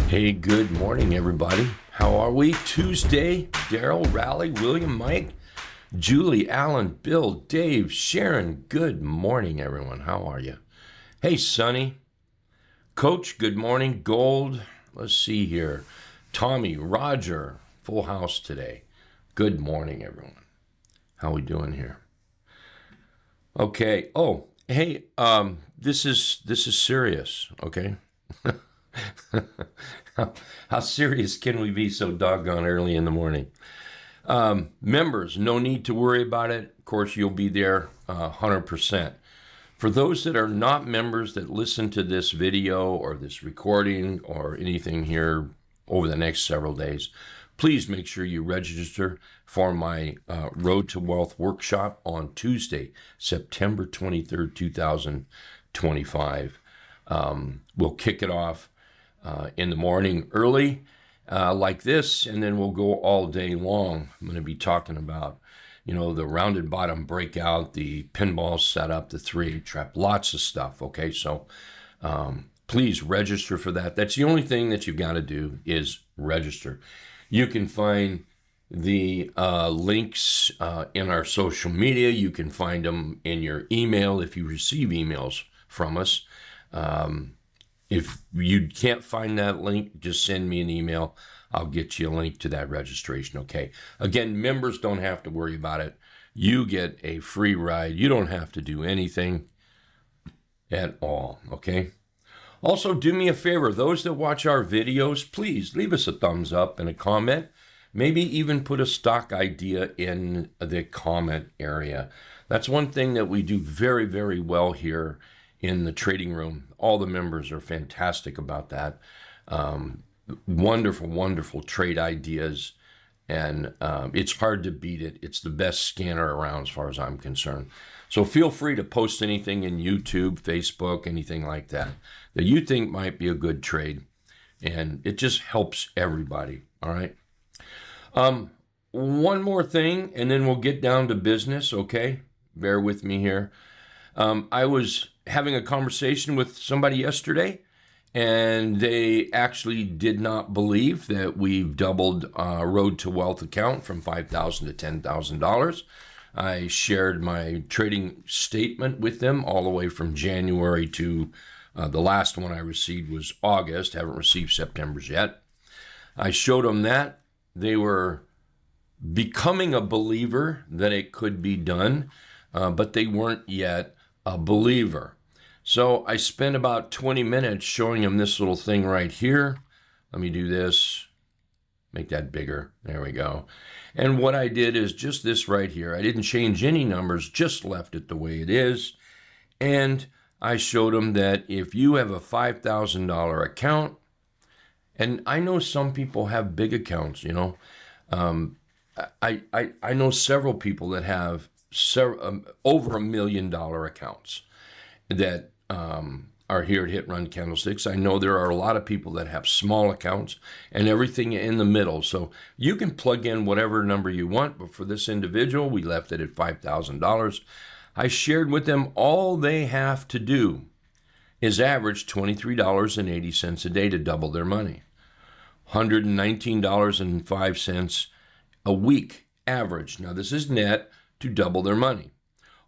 Hey, good morning, everybody. How are we? Tuesday, Daryl, Raleigh, William, Mike, Julie, Alan, Bill, Dave, Sharon. Good morning, everyone. How are you? Hey, Sonny, Coach, good morning. Gold, let's see here. Tommy, Roger, full house today. Good morning, everyone. How we doing here? Okay. Oh, hey, this is serious, okay? How serious can we be so doggone early in the morning? Members, no need to worry about it. Of course, you'll be there 100%. For those that are not members that listen to this video or this recording or anything here over the next several days, please make sure you register for my Road to Wealth workshop on Tuesday, September 23rd, 2025. We'll kick it off in the morning early like this, and then we'll go all day long. I'm going to be talking about, the rounded bottom breakout, the pinball setup, the 3-8 trap, lots of stuff, okay? So please register for that. That's the only thing that you've got to do is register. You can find the links in our social media. You can find them in your email if you receive emails from us. If you can't find that link, just send me an email. I'll get you a link to that registration, okay? Again, members don't have to worry about it. You get a free ride. You don't have to do anything at all, okay? Also, do me a favor. Those that watch our videos, please leave us a thumbs up and a comment. Maybe even put a stock idea in the comment area. That's one thing that we do very, very well here in the trading room. All the members are fantastic about that. Wonderful, wonderful trade ideas. And it's hard to beat it. It's the best scanner around as far as I'm concerned. So feel free to post anything in YouTube, Facebook, anything like that you think might be a good trade. And it just helps everybody, all right? One more thing, and then we'll get down to business, okay? Bear with me here. I was having a conversation with somebody yesterday, and they actually did not believe that we've doubled Road to Wealth account from $5,000 to $10,000. I shared my trading statement with them all the way from January to the last one I received was August. Haven't received September's yet. I showed them that. They were becoming a believer that it could be done, but they weren't yet a believer. So I spent about 20 minutes showing them this little thing right here. Let me do this, make that bigger. There we go. And what I did is just this right here. I didn't change any numbers, just left it the way it is. And I showed them that if you have a $5,000 account, and I know some people have big accounts, I know several people that have over $1 million accounts that are here at Hit Run Candlesticks. I know there are a lot of people that have small accounts and everything in the middle. So you can plug in whatever number you want, but for this individual, we left it at $5,000. I shared with them all they have to do is average $23.80 a day to double their money. $119.05 a week average. Now this is net to double their money.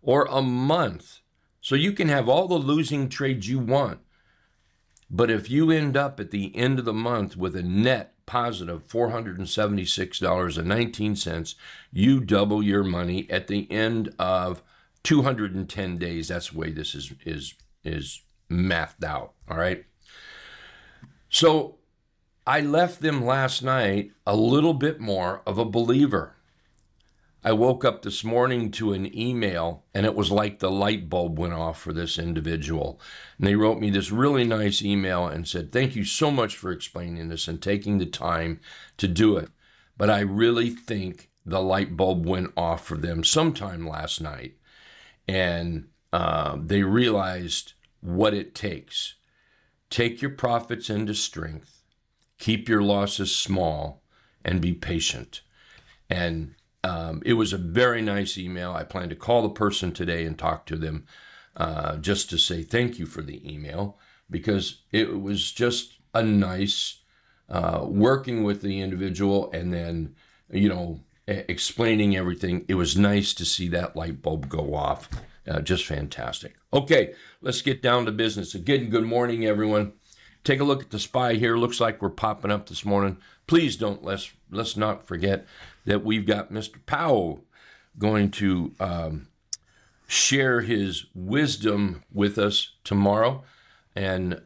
Or a month. So you can have all the losing trades you want. But if you end up at the end of the month with a net positive $476.19, you double your money at the end of 210 days. That's the way this is mathed out, all right? So I left them last night a little bit more of a believer. I woke up this morning to an email, and it was like the light bulb went off for this individual. And they wrote me this really nice email and said, "Thank you so much for explaining this and taking the time to do it. But I really think the light bulb went off for them sometime last night. And they realized what it takes. Take your profits into strength, keep your losses small, and be patient." And it was a very nice email. I plan to call the person today and talk to them just to say thank you for the email, because it was just a nice working with the individual and then, explaining everything. It was nice to see that light bulb go off. Just fantastic. Okay, let's get down to business. Again, good morning, everyone. Take a look at the SPY here. Looks like we're popping up this morning. Please let's not forget that we've got Mr. Powell going to share his wisdom with us tomorrow. And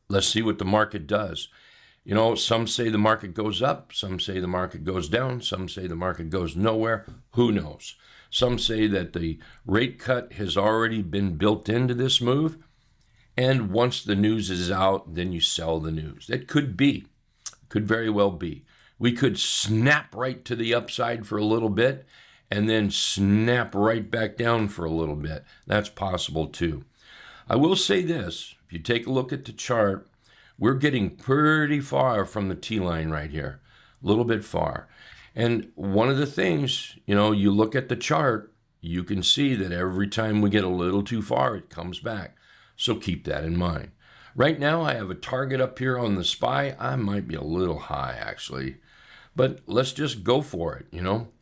let's see what the market does. Some say the market goes up. Some say the market goes down. Some say the market goes nowhere. Who knows? Some say that the rate cut has already been built into this move. And once the news is out, then you sell the news. That could be. Could very well be. We could snap right to the upside for a little bit and then snap right back down for a little bit. That's possible too. I will say this. If you take a look at the chart, we're getting pretty far from the T-line right here. A little bit far. And one of the things, you look at the chart, you can see that every time we get a little too far, it comes back. So keep that in mind. Right now, I have a target up here on the SPY. I might be a little high, actually. But let's just go for it,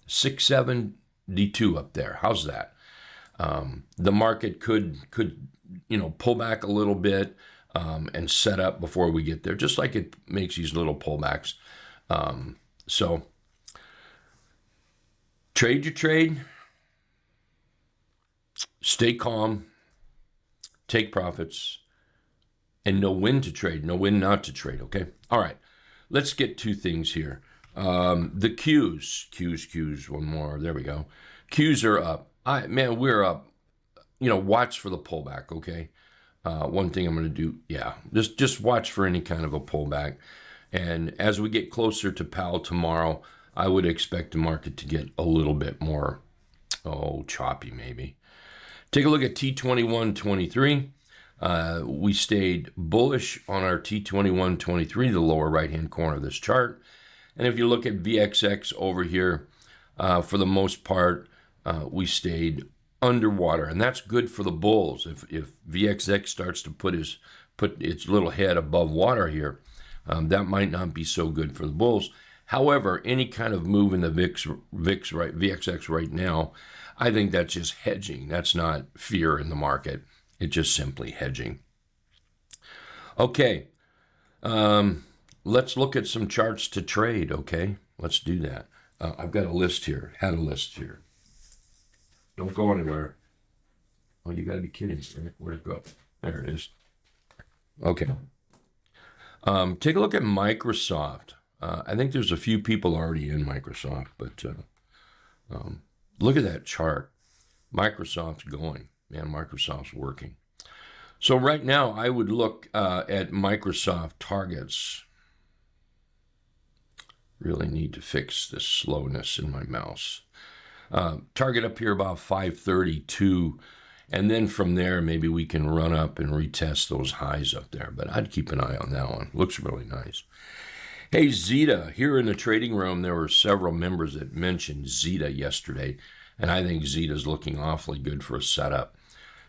672 up there. How's that? The market could pull back a little bit and set up before we get there, just like it makes these little pullbacks. So trade your trade, stay calm, take profits, and know when to trade, know when not to trade, okay? All right, let's get two things here. The Qs, one more, there we go. Qs are up. We're up. Watch for the pullback, okay? One thing I'm going to do, just watch for any kind of a pullback. And as we get closer to Powell tomorrow, I would expect the market to get a little bit more, choppy maybe. Take a look at T21.23. We stayed bullish on our T21.23, the lower right-hand corner of this chart. And if you look at VXX over here, for the most part, we stayed underwater, and that's good for the bulls. If VXX starts to put its little head above water here, that might not be so good for the bulls. However, any kind of move in the VXX right now, I think that's just hedging. That's not fear in the market. It's just simply hedging. Okay, let's look at some charts to trade, okay? Let's do that. I've got a list here, had a list here. Don't go anywhere. Oh, you got to be kidding me. Where'd it go? There it is. Okay. Take a look at Microsoft. I think there's a few people already in Microsoft, but look at that chart. Microsoft's going. Man, Microsoft's working. So right now, I would look at Microsoft targets. Really need to fix this slowness in my mouse. Target up here about 532, and then from there, maybe we can run up and retest those highs up there. But I'd keep an eye on that one. Looks really nice. Hey, Zeta. Here in the trading room, there were several members that mentioned Zeta yesterday, and I think Zeta's looking awfully good for a setup.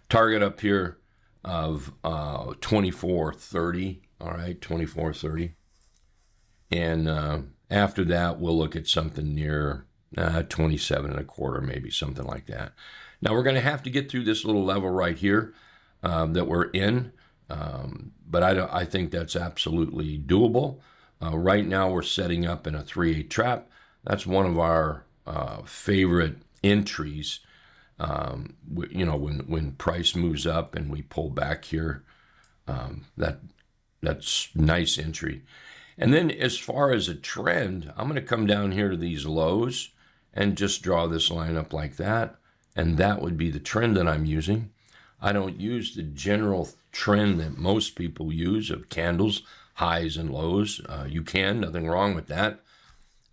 Target up here of 24.30. All right, 24.30. And after that, we'll look at something near 27 and a quarter, maybe something like that. Now we're going to have to get through this little level right here that we're in, but I think that's absolutely doable. Right now we're setting up in a 3/8 trap. That's one of our favorite entries. When price moves up and we pull back here, that's nice entry. And then as far as a trend, I'm going to come down here to these lows and just draw this line up like that. And that would be the trend that I'm using. I don't use the general trend that most people use of candles, highs and lows. You can, nothing wrong with that.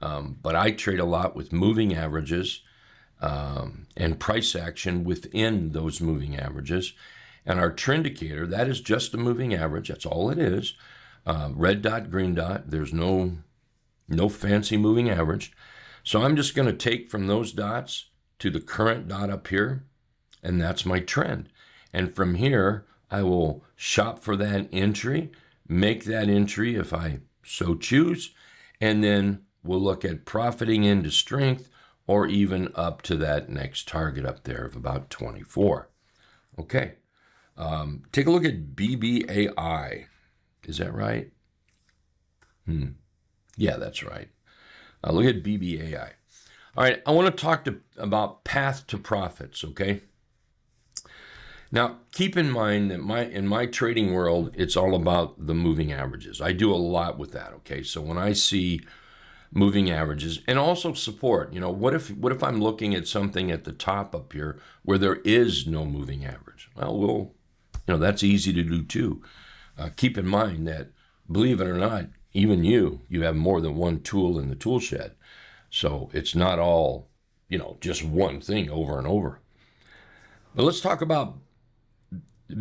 But I trade a lot with moving averages and price action within those moving averages. And our trend indicator, that is just a moving average. That's all it is. Red dot, green dot. There's no fancy moving average. So I'm just going to take from those dots to the current dot up here, and that's my trend. And from here, I will shop for that entry, make that entry if I so choose, and then we'll look at profiting into strength or even up to that next target up there of about 24. Okay, take a look at BBAI. Is that right? Yeah, that's right. Look at BBAI. All right, I want to talk about path to profits, okay? Now, keep in mind that in my trading world, it's all about the moving averages. I do a lot with that, okay? So when I see moving averages and also support, what if I'm looking at something at the top up here where there is no moving average? Well, that's easy to do too. Keep in mind that, believe it or not, even you have more than one tool in the tool shed. So it's not all, just one thing over and over. But let's talk about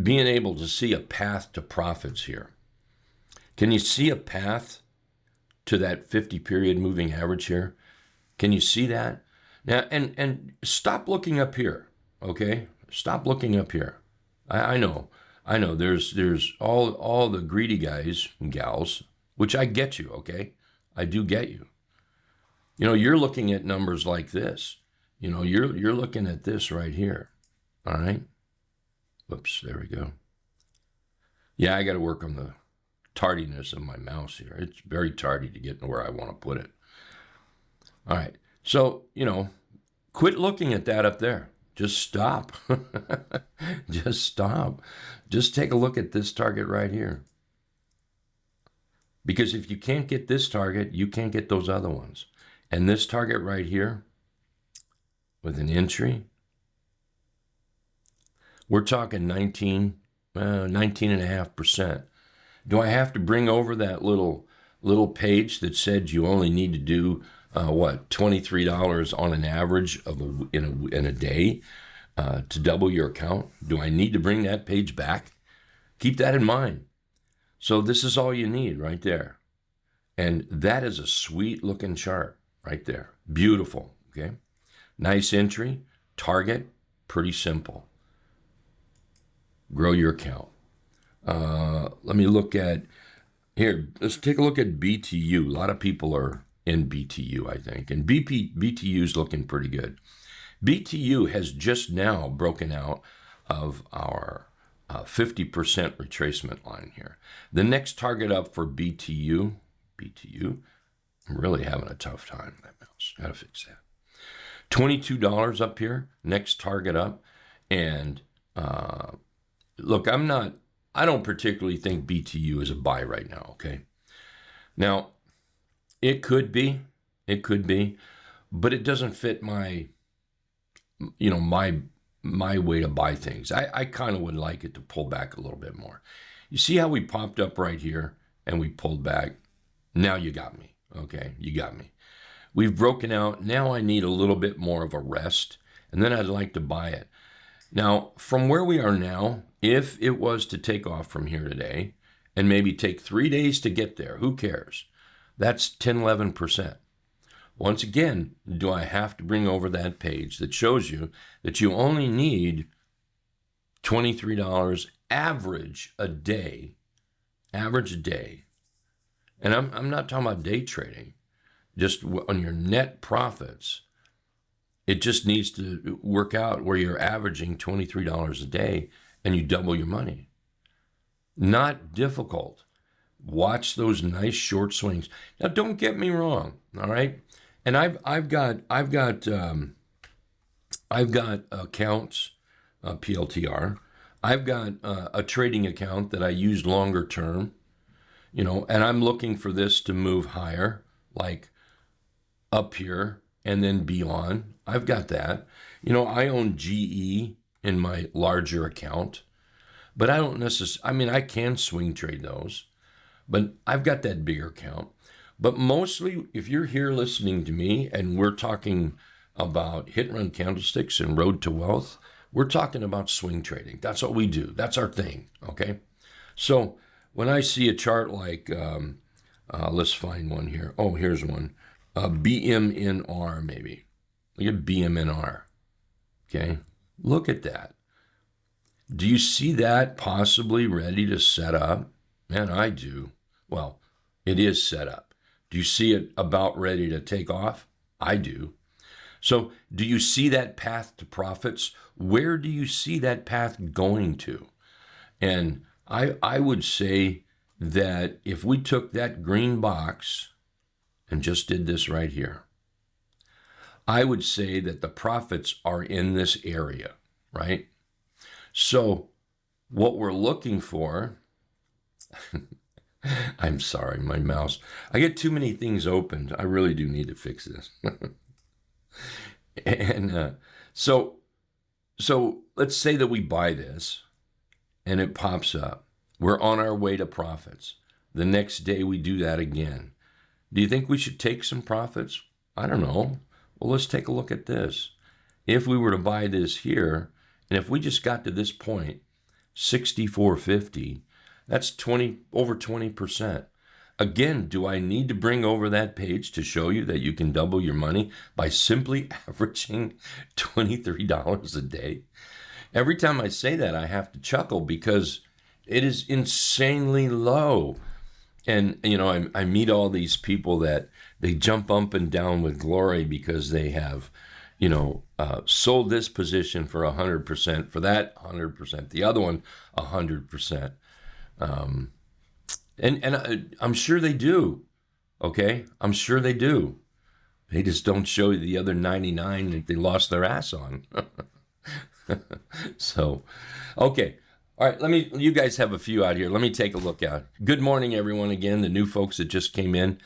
being able to see a path to profits here. Can you see a path to that 50-period moving average here? Can you see that? Now, and stop looking up here, okay? Stop looking up here. I know. There's all the greedy guys and gals, which I get you, okay? I do get you. You're looking at numbers like this. You're looking at this right here. All right. Whoops, there we go. Yeah, I got to work on the tardiness of my mouse here. It's very tardy to get to where I want to put it. All right. So, quit looking at that up there. Just stop. Just stop. Just take a look at this target right here. Because if you can't get this target, you can't get those other ones. And this target right here, with an entry, we're talking 19.5%. Do I have to bring over that little page that said you only need to do $23 on an average in a day to double your account? Do I need to bring that page back? Keep that in mind. So this is all you need right there. And that is a sweet looking chart right there. Beautiful, okay? Nice entry, target, pretty simple. Grow your account. Let me look at, here, let's take a look at BTU. A lot of people are in BTU, I think. And BTU is looking pretty good. BTU has just now broken out of our 50% retracement line here. The next target up for BTU, I'm really having a tough time with that mouse. Got to fix that. $22 up here, next target up. And look, I don't particularly think BTU is a buy right now, okay? Now, it could be, but it doesn't fit my way to buy things. I kind of would like it to pull back a little bit more. You see how we popped up right here and we pulled back? Now you got me, okay? You got me. We've broken out. Now I need a little bit more of a rest, and then I'd like to buy it. Now, from where we are now, if it was to take off from here today and maybe take 3 days to get there, who cares? That's 10-11%. Once again, do I have to bring over that page that shows you that you only need $23 average a day, And I'm not talking about day trading, just on your net profits. It just needs to work out where you're averaging $23 a day and you double your money. Not difficult. Watch those nice short swings. Now, don't get me wrong, all right? And I've got accounts, PLTR. I've got a trading account that I use longer term, and I'm looking for this to move higher, like up here and then beyond. I've got that. I own GE in my larger account, but I don't necessarily, I can swing trade those, but I've got that bigger account. But mostly, if you're here listening to me and we're talking about hit and run candlesticks and road to wealth, we're talking about swing trading. That's what we do. That's our thing, okay? So when I see a chart like, let's find one here. Oh, here's one. BMNR maybe. Look at BMNR, okay? Look at that. Do you see that possibly ready to set up? Man, I do. Well, it is set up. Do you see it about ready to take off? I do. So, do you see that path to profits? Where do you see that path going to? And I would say that if we took that green box and just did this right here, I would say that the profits are in this area, right? So what we're looking for, I'm sorry, my mouse. I get too many things opened. I really do need to fix this. And so let's say that we buy this and it pops up. We're on our way to profits. The next day we do that again. Do you think we should take some profits? I don't know. Well, let's take a look at this. If we were to buy this here, and if we just got to this point, 64.50, that's over 20%. Again, do I need to bring over that page to show you that you can double your money by simply averaging $23 a day? Every time I say that, I have to chuckle because it is insanely low. And, you know, I meet all these people that they jump up and down with glory because they have, you know, sold this position for 100%, for that 100%, the other one 100%. And I'm sure they do, okay? I'm sure they do. They just don't show you the other 99 that they lost their ass on. So, okay. All right, you guys have a few out here. Let me take a look out. Good morning, everyone, again, the new folks that just came in.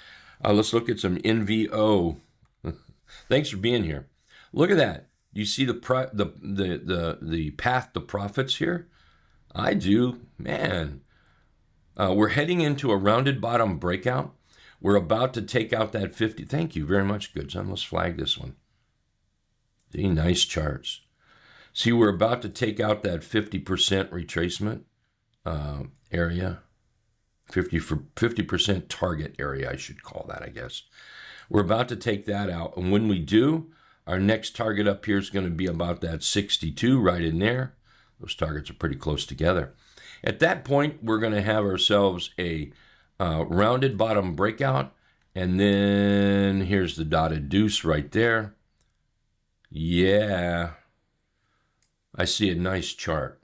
Let's look at some NVO. Thanks for being here. Look at that. Do you see the path to profits here? I do. Man. We're heading into a rounded bottom breakout. We're about to take out that 50. Thank you very much, good son. Let's flag this one. See, nice charts. See, we're about to take out that 50% retracement area. 50% target area, I should call that, I guess. We're about to take that out. And when we do, our next target up here is going to be about that 62 right in there. Those targets are pretty close together. At that point, we're going to have ourselves a rounded bottom breakout. And then here's the dotted deuce right there. Yeah. I see a nice chart.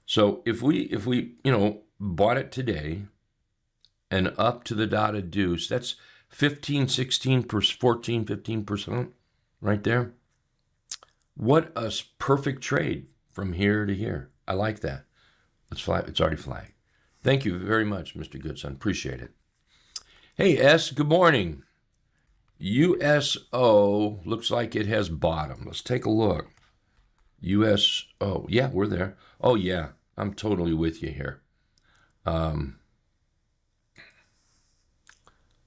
So if we you know, bought it today and up to the dotted deuce, that's 15, 16, 14, 15% right there. What a perfect trade from here to here. I like that. It's already flagged. Thank you very much, Mr. Goodson. Appreciate it. Hey, S, good morning. USO looks like it has bottom. Let's take a look. USO, yeah, we're there. Oh, yeah, I'm totally with you here.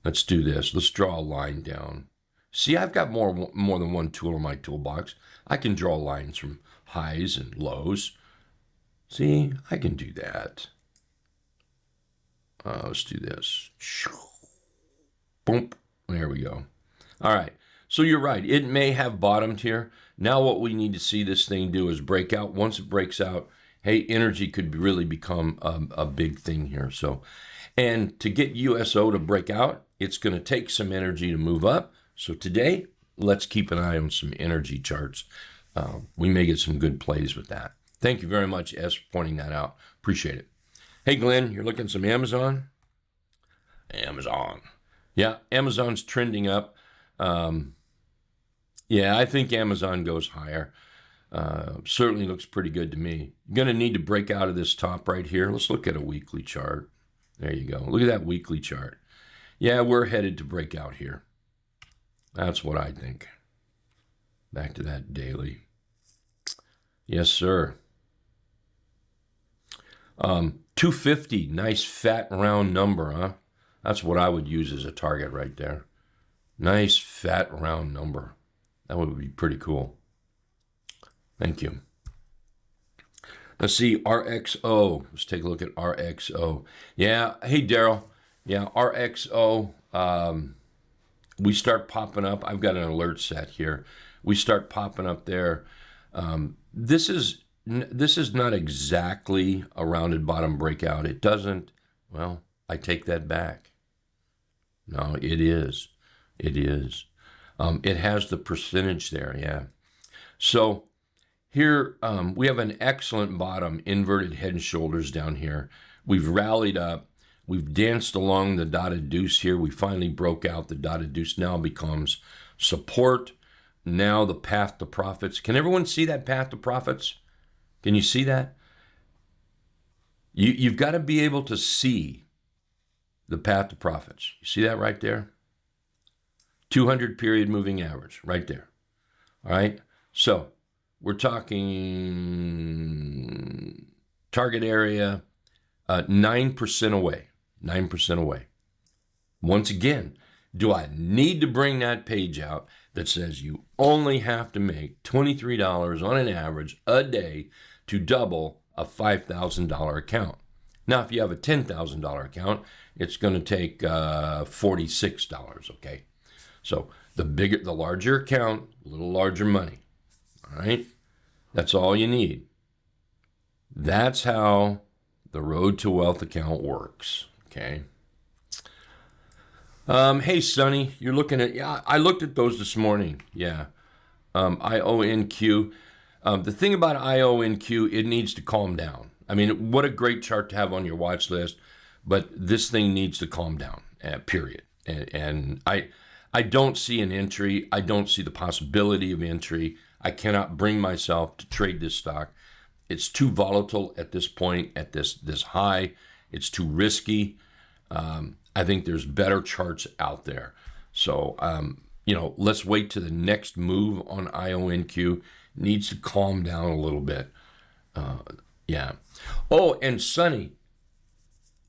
Let's do this. Let's draw a line down. See, I've got more than one tool in my toolbox. I can draw lines from highs and lows. See, I can do that. Let's do this. Boom. There we go. All right. So you're right. It may have bottomed here. Now what we need to see this thing do is break out. Once it breaks out, hey, energy could really become a big thing here. So, and to get USO to break out, it's going to take some energy to move up. So today, let's keep an eye on some energy charts. We may get some good plays with that. Thank you very much, S, for pointing that out. Appreciate it. Hey, Glenn, you're looking at some Amazon? Amazon. Yeah, Amazon's trending up. Yeah, I think Amazon goes higher. Certainly looks pretty good to me. You're going to need to break out of this top right here. Let's look at a weekly chart. There you go. Look at that weekly chart. Yeah, we're headed to break out here. That's what I think. Back to that daily. Yes, sir. 250, nice fat round number, huh? That's what I would use as a target right there. Nice fat round number. That would be pretty cool. Thank you. Let's see, RXO. Let's take a look at RXO. Yeah, hey, Daryl. Yeah, RXO. We start popping up. I've got an alert set here. We start popping up there. This is not exactly a rounded bottom breakout. It doesn't Well, I take that back. No, it is. It is. It has the percentage there, yeah. So here we have an excellent bottom, inverted head and shoulders down here. We've rallied up. We've danced along the dotted deuce here. We finally broke out. The dotted deuce now becomes support. Now the path to profits. Can everyone see that path to profits? Can you see that? You've got to be able to see the path to profits. You see that right there? 200 period moving average right there. All right. So we're talking target area 9% away. 9% away. Once again, do I need to bring that page out that says you only have to make $23 on an average a day to double a $5,000 account? Now, if you have a $10,000 account, it's going to take $46, okay? So the larger account, a little larger money, all right? That's all you need. That's how the Road to Wealth account works, okay? Hey, Sonny, you're looking at, yeah, I looked at those this morning, yeah. IONQ. The thing about IONQ, it needs to calm down. I mean, what a great chart to have on your watch list, but this thing needs to calm down, period. And I don't see an entry. I don't see the possibility of entry. I cannot bring myself to trade this stock. It's too volatile at this point, at this high. It's too risky. I think there's better charts out there. So, let's wait to the next move on IONQ. Needs to calm down a little bit. Yeah. Oh, and Sonny,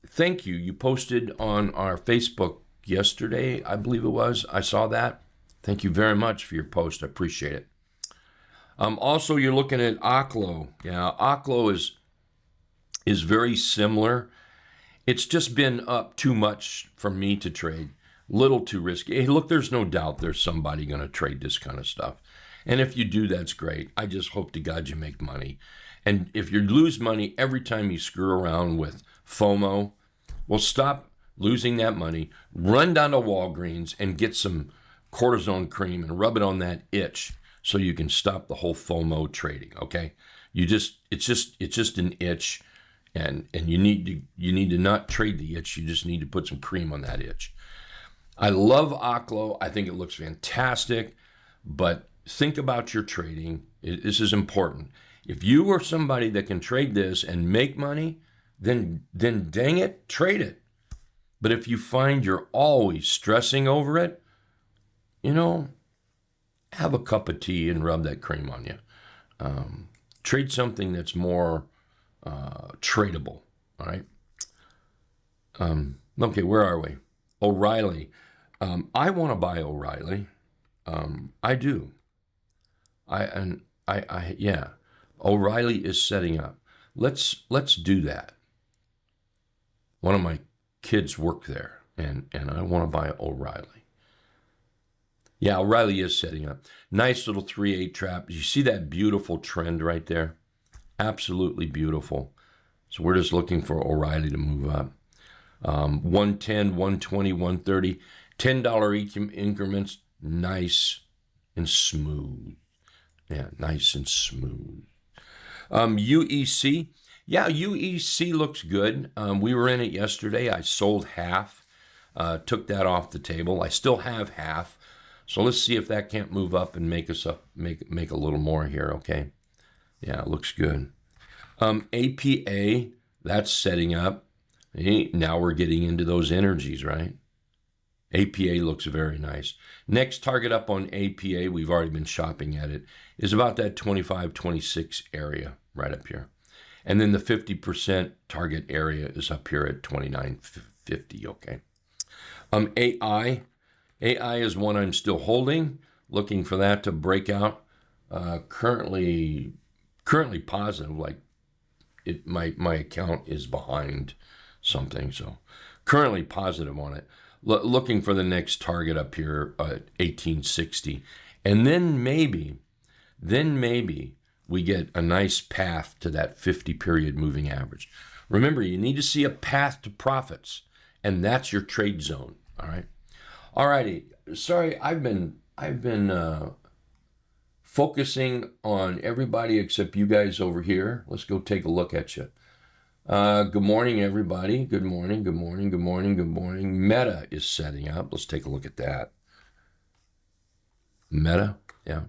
thank you. You posted on our Facebook yesterday, I believe it was. I saw that. Thank you very much for your post. I appreciate it. Also, you're looking at Oklo. Yeah, Oklo is very similar. It's just been up too much for me to trade. Little too risky. Hey, look, there's no doubt there's somebody going to trade this kind of stuff. And if you do, that's great. I just hope to God you make money. And if you lose money every time you screw around with FOMO, well, stop losing that money. Run down to Walgreens and get some cortisone cream and rub it on that itch so you can stop the whole FOMO trading. Okay, it's just an itch, and you need to not trade the itch. You just need to put some cream on that itch. I love Oklo. I think it looks fantastic, but think about your trading. This is important. If you are somebody that can trade this and make money, then dang it, trade it. But if you find you're always stressing over it, have a cup of tea and rub that cream on you. Trade something that's more tradable, all right? Okay, where are we? O'Reilly. I want to buy O'Reilly. I do. Yeah. O'Reilly is setting up. Let's do that. One of my kids work there, and I want to buy O'Reilly. Yeah, O'Reilly is setting up. Nice little 3-8 trap. You see that beautiful trend right there? Absolutely beautiful. So we're just looking for O'Reilly to move up. 110, 120, 130, $10 increments. Nice and smooth. Yeah, nice and smooth. UEC. Yeah, UEC looks good. We were in it yesterday. I sold half. Took that off the table. I still have half. So let's see if that can't move up and make us up, make a little more here, okay? Yeah, it looks good. APA, that's setting up. Hey, now we're getting into those energies, right? APA looks very nice. Next target up on APA, we've already been shopping at it, is about that 25, 26 area right up here. And then the 50% target area is up here at 29.50, okay? AI is one I'm still holding, looking for that to break out. Currently positive, like my account is behind something, so currently positive on it. Looking for the next target up here at 1860, and then maybe we get a nice path to that 50 period moving average. Remember, you need to see a path to profits, and that's your trade zone. All right. All righty. Sorry, I've been focusing on everybody except you guys over here. Let's go take a look at you. Good morning, everybody. Good morning, good morning, good morning, good morning. Meta is setting up. Let's take a look at that. Meta, yeah,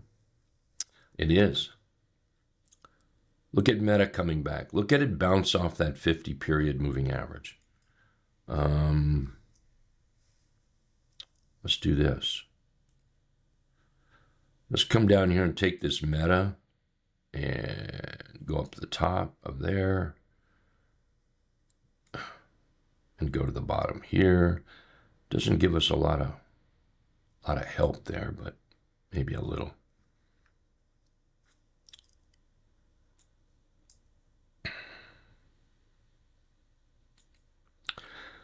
it is. Look at Meta coming back. Look at it bounce off that 50-period moving average. Let's do this. Let's come down here and take this Meta and go up to the top of there and go to the bottom here. Doesn't give us a lot of help there, but maybe a little.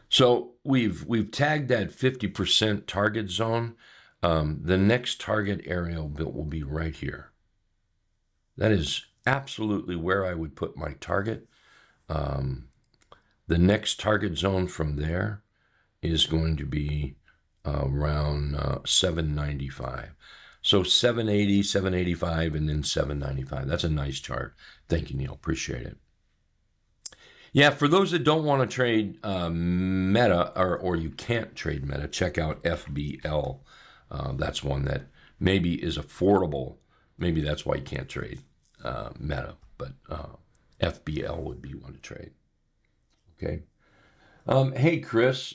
So we've tagged that 50% target zone. The next target area will be right here. That is absolutely where I would put my target. The next target zone from there is going to be around 795. So 780, 785, and then 795. That's a nice chart. Thank you, Neil. Appreciate it. Yeah, for those that don't want to trade Meta, or you can't trade Meta, check out FBL. That's one that maybe is affordable. Maybe that's why you can't trade Meta, but FBL would be one to trade. Okay. Hey, Chris,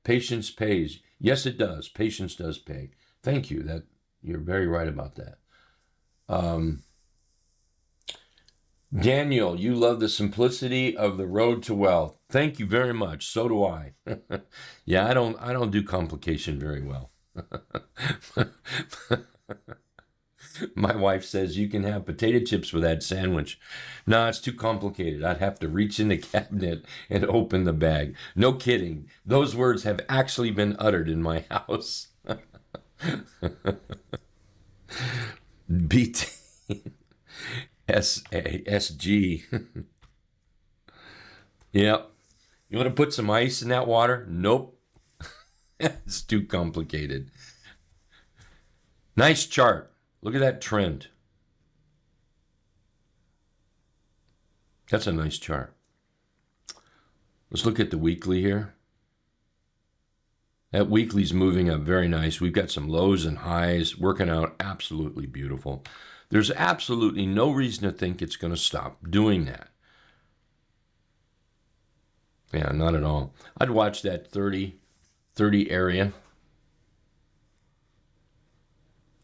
patience pays. Yes, it does. Patience does pay. Thank you. That you're very right about that. Daniel, you love the simplicity of the road to wealth. Thank you very much. So do I. Yeah, I don't do complication very well. My wife says you can have potato chips with that sandwich. No, it's too complicated. I'd have to reach in the cabinet and open the bag. No kidding. Those words have actually been uttered in my house. BT. SG. Yep. You want to put some ice in that water? Nope. It's too complicated. Nice chart. Look at that trend. That's a nice chart. Let's look at the weekly here. That weekly's moving up very nice. We've got some lows and highs working out absolutely beautiful. There's absolutely no reason to think it's going to stop doing that. Yeah, not at all. I'd watch that 30 area.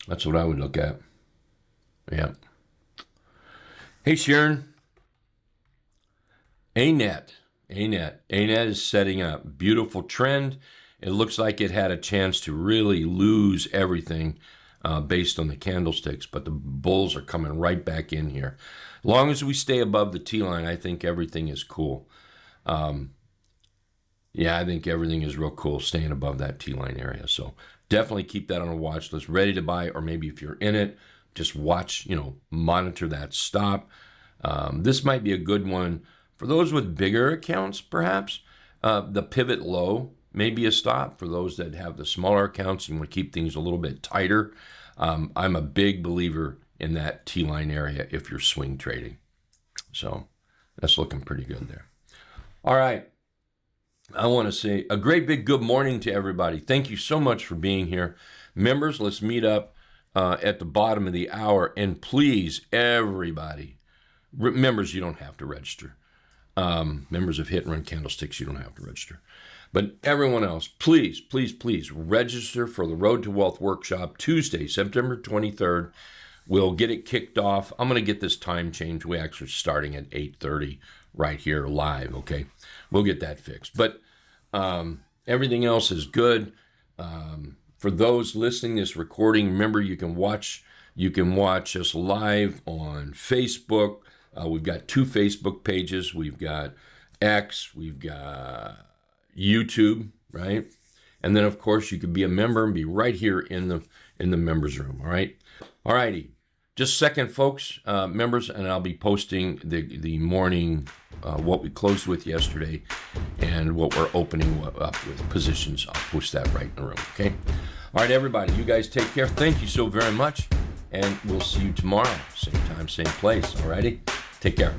That's what I would look at. Yeah. Hey, Sharon. ANET is setting up. Beautiful trend. It looks like it had a chance to really lose everything based on the candlesticks, but the bulls are coming right back in here. As long as we stay above the T-line, I think everything is cool. Yeah, I think everything is real cool staying above that T-line area. So definitely keep that on a watch list, ready to buy, or maybe if you're in it, just watch, monitor that stop. This might be a good one for those with bigger accounts, perhaps. The pivot low may be a stop for those that have the smaller accounts and want to keep things a little bit tighter. I'm a big believer in that T-line area if you're swing trading. So that's looking pretty good there. All right. I want to say a great big good morning to everybody. Thank you so much for being here. Members, let's meet up at the bottom of the hour. And please, everybody, members, you don't have to register. Members of Hit and Run Candlesticks, you don't have to register. But everyone else, please, please, please register for the Road to Wealth Workshop Tuesday, September 23rd. We'll get it kicked off. I'm going to get this time changed. We actually are starting at 8:30 right here live, okay? We'll get that fixed. But everything else is good. For those listening to this recording, remember you can watch us live on Facebook. We've got 2 Facebook pages. We've got X. We've got YouTube, right? And then, of course, you could be a member and be right here in the members room, all right? All righty. just a second, folks, members, and I'll be posting the morning what we closed with yesterday and what we're opening up with positions. I'll post that right in the room, okay? All right, everybody, you guys take care. Thank you so very much, and we'll see you tomorrow. Same time, same place, all righty? Take care.